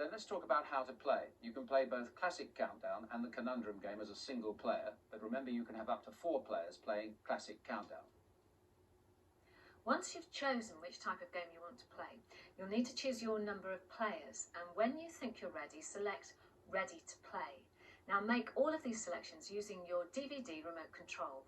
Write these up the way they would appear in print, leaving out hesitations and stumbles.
then let's talk about how to play. You can play both Classic Countdown and the Conundrum game as a single player, but remember you can have up to 4 players playing Classic Countdown. Once you've chosen which type of game you want to play, you'll need to choose your number of players, and when you think you're ready, select Ready to Play. Now make all of these selections using your DVD remote control.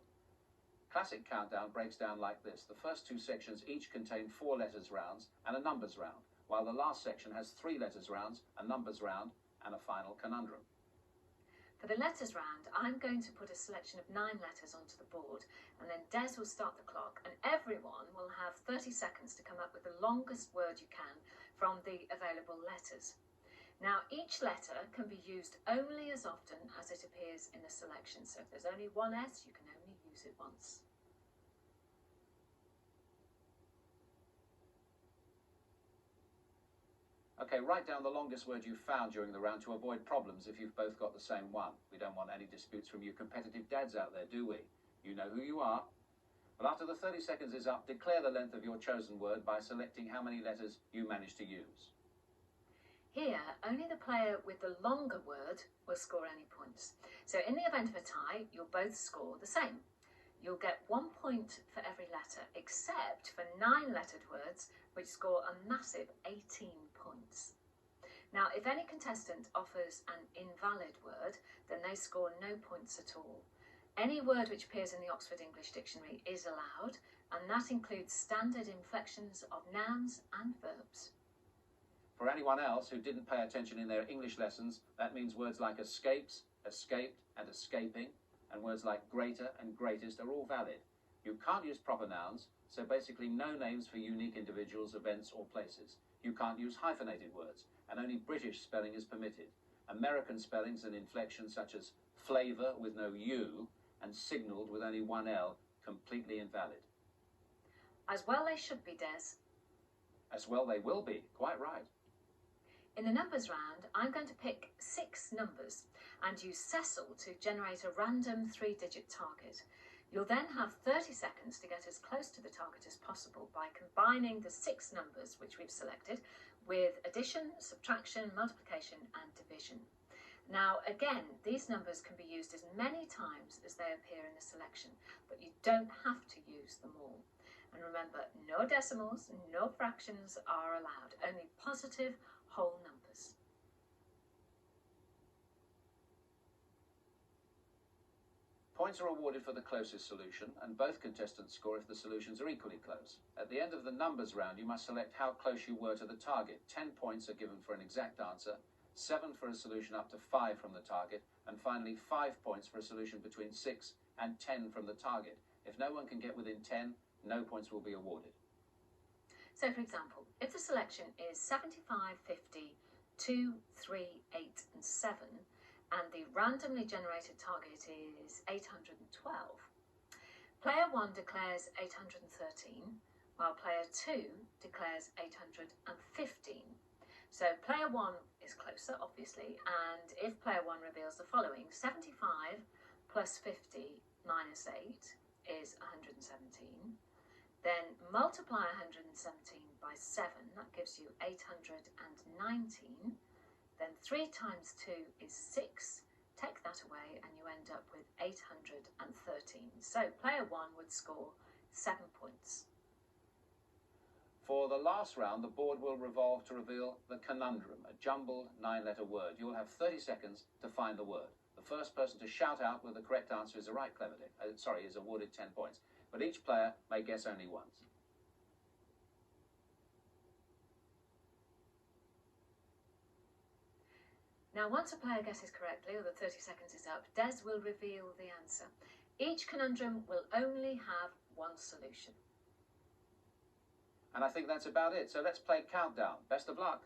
Classic Countdown breaks down like this. The first 2 sections each contain 4 letters rounds and a numbers round, while the last section has 3 letters rounds, a numbers round, and a final conundrum. For the letters round, I'm going to put a selection of 9 letters onto the board, and then Des will start the clock, and everyone will have 30 seconds to come up with the longest word you can from the available letters. Now, each letter can be used only as often as it appears in the selection, so if there's only one S, you can only use it once. Okay, write down the longest word you've found during the round to avoid problems if you've both got the same one. We don't want any disputes from you competitive dads out there, do we? You know who you are. But after the 30 seconds is up, declare the length of your chosen word by selecting how many letters you manage to use. Here, only the player with the longer word will score any points. So in the event of a tie, you'll both score the same. You'll get 1 point for every letter, except for 9-lettered words, which score a massive 18 points. Now, if any contestant offers an invalid word, then they score no points at all. Any word which appears in the Oxford English Dictionary is allowed, and that includes standard inflections of nouns and verbs. For anyone else who didn't pay attention in their English lessons, that means words like escapes, escaped, and escaping, and words like greater and greatest are all valid. You can't use proper nouns, so basically no names for unique individuals, events, or places. You can't use hyphenated words, and only British spelling is permitted. American spellings and inflections such as flavour with no U and signalled with only 1 L, completely invalid. As well they should be, Des. As well they will be, quite right. In the numbers round, I'm going to pick 6 numbers and use Cecil to generate a random 3-digit target. You'll then have 30 seconds to get as close to the target as possible by combining the 6 numbers which we've selected with addition, subtraction, multiplication and division. Now again, these numbers can be used as many times as they appear in the selection, but you don't have to use them all. And remember, no decimals, no fractions are allowed, only positive whole numbers. Points are awarded for the closest solution, and both contestants score if the solutions are equally close. At the end of the numbers round, you must select how close you were to the target. 10 points are given for an exact answer, 7 for a solution up to 5 from the target, and finally 5 points for a solution between 6 and 10 from the target. If no one can get within 10, no points will be awarded. So for example, if the selection is 75, 50, 2, 3, 8 and 7, and the randomly generated target is 812, player 1 declares 813, while player 2 declares 815. So player 1 is closer, obviously, and if player 1 reveals the following: 75 plus 50 minus 8 is 117. Then multiply 117 by 7, that gives you 819. Then 3 times 2 is 6. Take that away and you end up with 813. So player 1 would score 7 points. For the last round, the board will revolve to reveal the conundrum, a jumbled 9-letter word. You will have 30 seconds to find the word. The first person to shout out with the correct answer is is awarded 10 points. But each player may guess only once. Now once a player guesses correctly, or the 30 seconds is up, Des will reveal the answer. Each conundrum will only have 1 solution. And I think that's about it. So let's play Countdown. Best of luck.